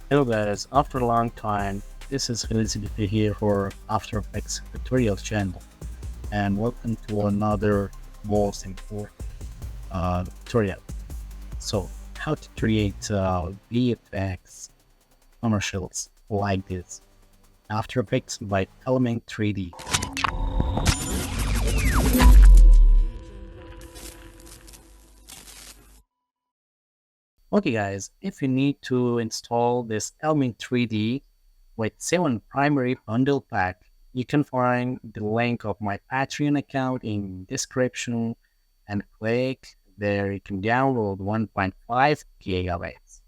Hello guys, after a long time, this is Elizabeth here for After Effects tutorial channel, and welcome to another most important tutorial. So, how to create VFX commercials like this. After Effects by Element 3D. Okay guys, if you need to install this Element 3D with 7 primary bundle pack, you can find the link of my Patreon account in description and click there. You can download 1.5 gigabytes.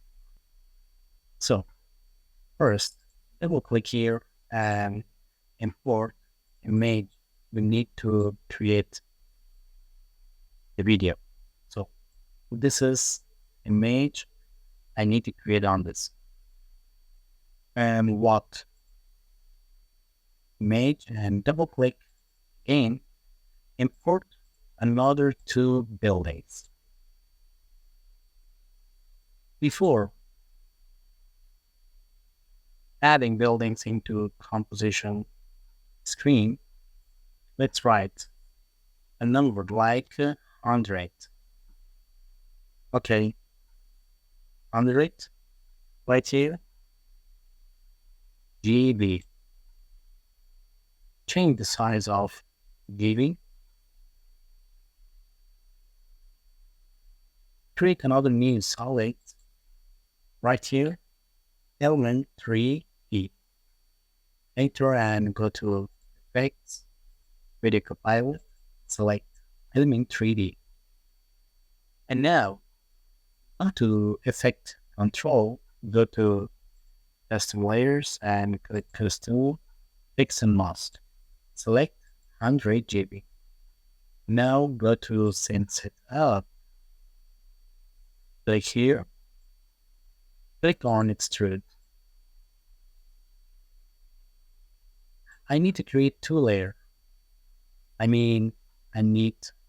So first, double click here and import image. We need to create the video. So this is image I need to create on this. And what image, and double click again, import another two buildings. Before adding buildings into composition screen, let's write a number like 100. Okay, 100 right here, GB. Change the size of GB. Create another new solid right here, element 3D. Enter and go to effects, video copilot, select element 3D. And now, to effect control, go to custom layers and click custom fix and mask. Select 100 GB. Now go to sync it up. Click here. Click on extrude. I need to create two layers. I need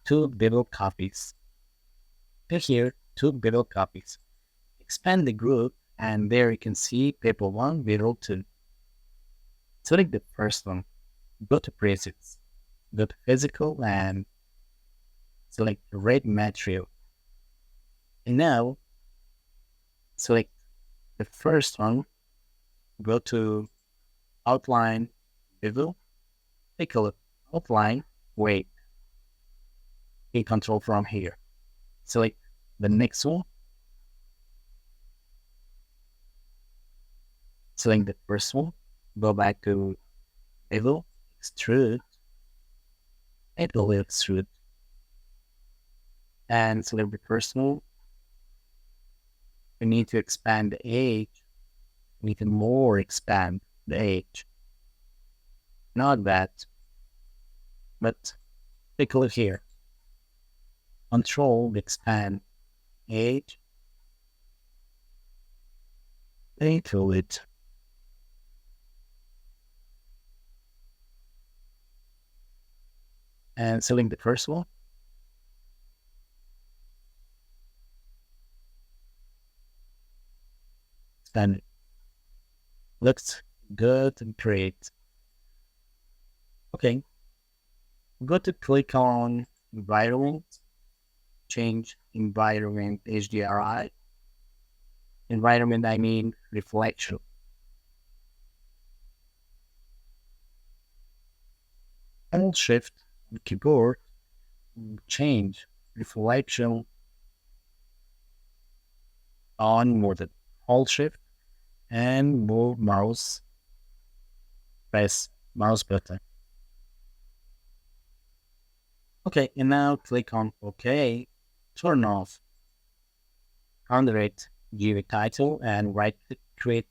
two bevel copies. Click here, two bevel copies. Expand the group, and there you can see paper 1, bevel 2. Select the first one. Go to presets. Go to physical and select red material. And now select the first one. Go to outline bevel. Take a look. Outline. Wait. Hit control from here. Select the next one. Select the first one. Go back to bevel. Extrude. It will extrude. And select the first one. We need to expand the edge. We need to more expand the edge. Not that, but take a look here. Control expand edge. Until it. And select the first one. Expand it. Looks good and great. Okay. Go to click on environment. Change environment HDRI. Environment, I mean reflection. Alt Shift on keyboard. Change reflection on more than Alt Shift and move mouse. Press mouse button. Okay, and now click on OK. Turn off 100 GB title and right click, create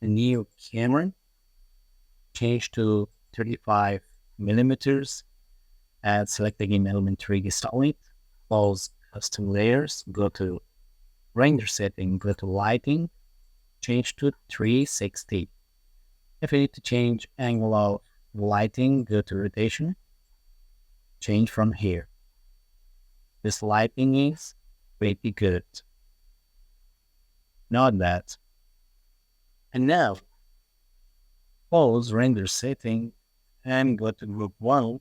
a new camera. Change to 35 millimeters and select again element 3D solid. Close custom layers. Go to render setting. Go to lighting. Change to 360. If you need to change angle of lighting, go to rotation. Change from here. This lighting is pretty good. Not bad. And now pause render setting and go to group one,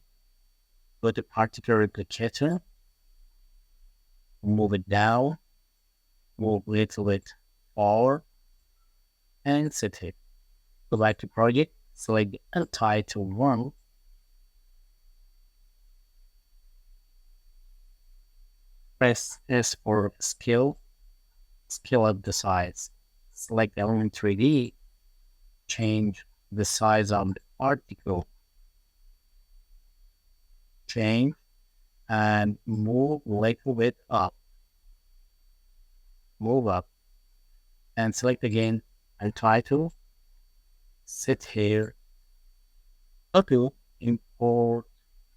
go to particle replicator, move it down, move little bit forward, and set it. Go back to project, select the untitled one, press S for scale, scale up the size. Select element 3D, change the size of the article, change, and move a little bit up, move up, and select again untitled, sit here, okay, import,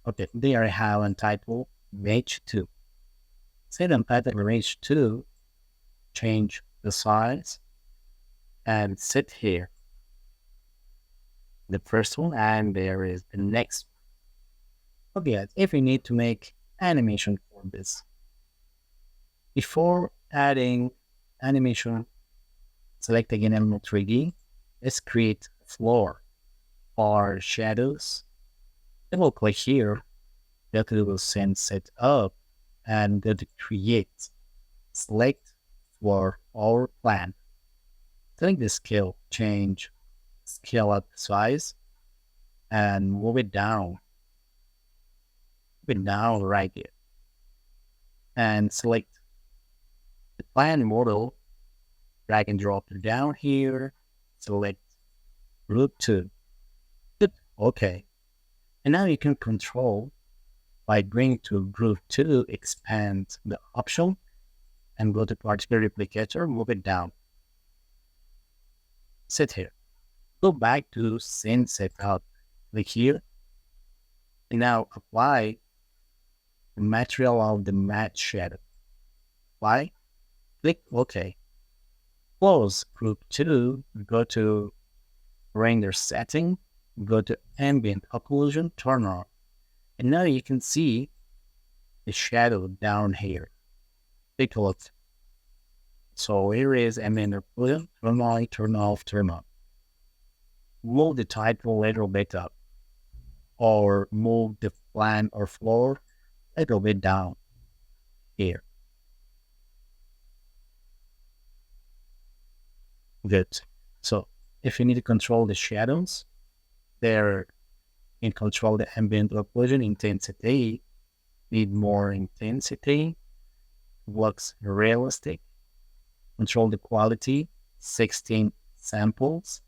okay, there I have untitled image 2. Set untitled image 2, change the size, and sit here. The first one, and there is the next. Okay, if we need to make animation for this, before adding animation, select again element 3D. Let's create a floor for shadows. Double click here, go to the send set up, and go to create. Select floor or plan. Select the scale, change scale up size, and move it down. Move it down right here. And select the plan model, drag and drop it down here, select group 2. Good. Okay. And now you can control by going to group 2, expand the option, and go to particle replicator, move it down. Sit here. Go back to scene setup. Click here. And now apply the material of the matte shadow. Apply. Click OK. Close group 2. Go to render setting. Go to ambient occlusion, turn on. And now you can see the shadow down here. Take a look. So here is ambient occlusion, turn on, turn off, turn on. Move the title a little bit up, or move the plan or floor a little bit down here. Good. So if you need to control the shadows, there you can control the ambient occlusion intensity. Need more intensity, looks realistic. Control the quality, 16 samples.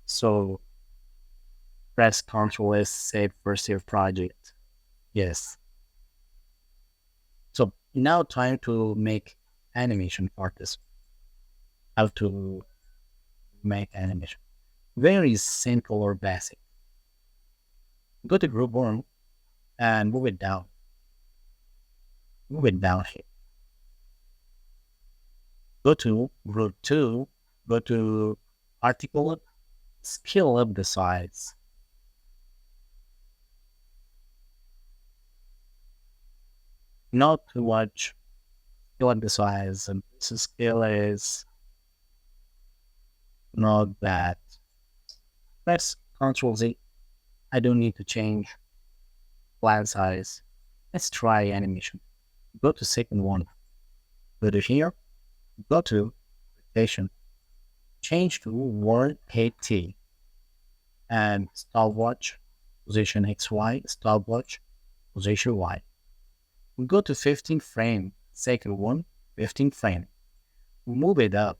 So press Ctrl S, save for save project. Yes. So now time to make animation for this. How to make animation. Very simple or basic. Go to group 1 and move it down. Move it down here. Go to group 2, go to article, scale up the size. Not too much, scale up the size, and this scale is not bad. Press Ctrl Z. I don't need to change plan size. Let's try animation. Go to second one. Go to here. Go to rotation. Change to 180. And stopwatch, position XY, stopwatch, position Y. We go to 15 frame. Second one, 15 frame. Move it up.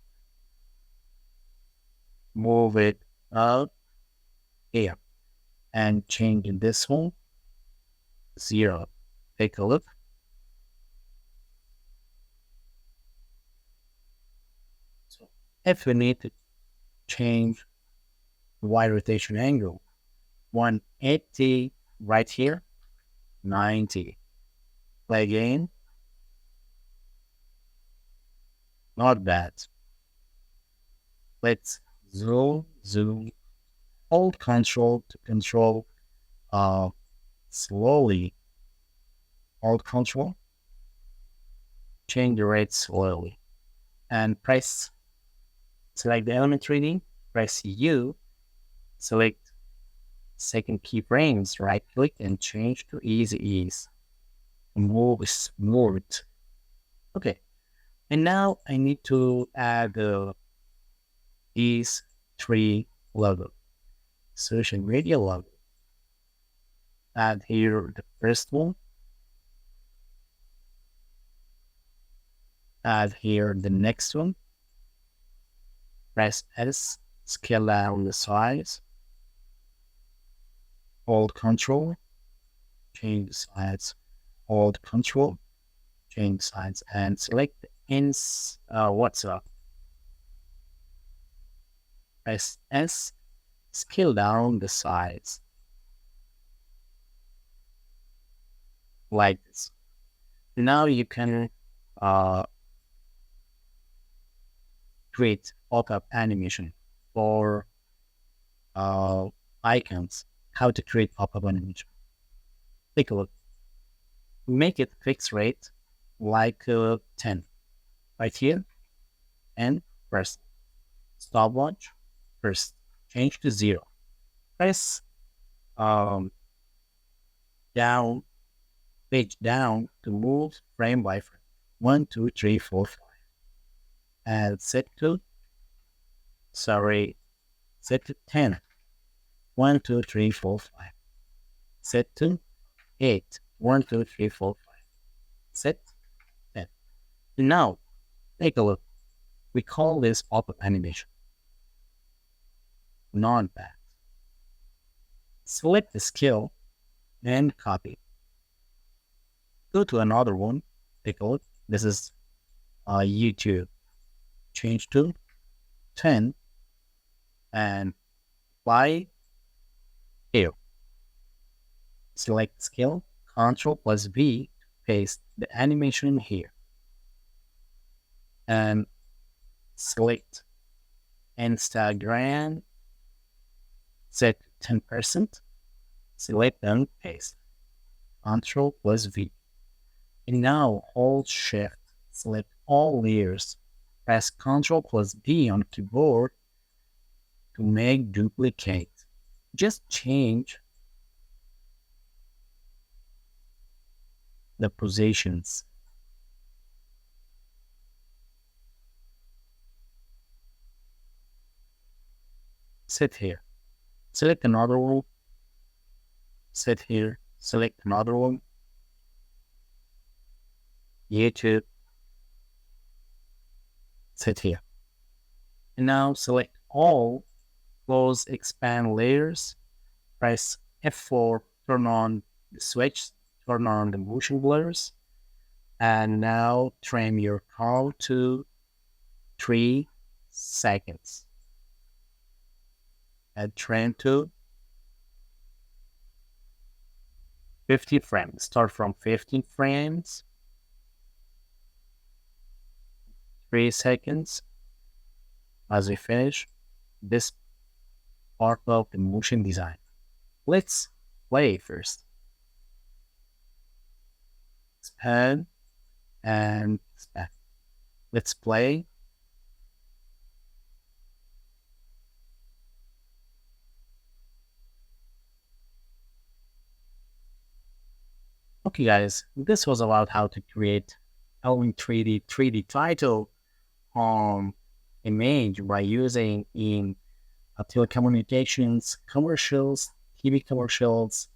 Move it up here. And change this one, 0. Take a look. So if we need to change Y rotation angle, 180 right here, 90. Play again. Not bad. Let's zoom. Hold Control to control slowly. Hold Control. Change the rate slowly. And press, select the element 3D, Press U, select second keyframes, right click and change to easy ease. Move smooth. Okay, and now I need to add these three logo, social media logo. Add here the first one. Add here the next one. Press S, scale down the size. Hold Control, change the size. Hold Control, change size, and select ins WhatsApp. Press S, scale down the size. Like this. Now you can create pop-up animation for icons. How to create pop-up animation. Take a look. Make it fixed rate like 10 right here, and press stopwatch. First, change to 0. Press down, page down to move frame by frame. 1, 2, 3, 4, 5. And set to 10. 1, 2, 3, 4, 5. Set to 8. 1, 2, 3, 4, 5. Set 10. Now, take a look. We call this pop-up animation. Non-path. Select the skill and copy. Go to another one. Take a look. This is YouTube. Change to 10 and apply here. Select skill, Ctrl plus V, paste the animation here. And select Instagram, set 10%, select and paste. Ctrl plus V. And now hold Shift, select all layers, press Ctrl plus D on keyboard to make duplicate. Just change the positions. Sit here. Select another one. Sit here. Select another one. YouTube. Sit here. And now select all. Close expand layers. Press F4. Turn on the switch. Turn on the motion blurs. And now trim your call to 3 seconds. Add trim to 50 frames. Start from 15 frames. 3 seconds. As we finish this part of the motion design. Let's play first. Expand and expand. Let's play. Okay, guys, this was about how to create Element 3D title image by using in telecommunications, commercials, TV commercials,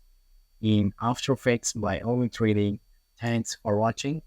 in After Effects by Element 3D. Thanks for watching.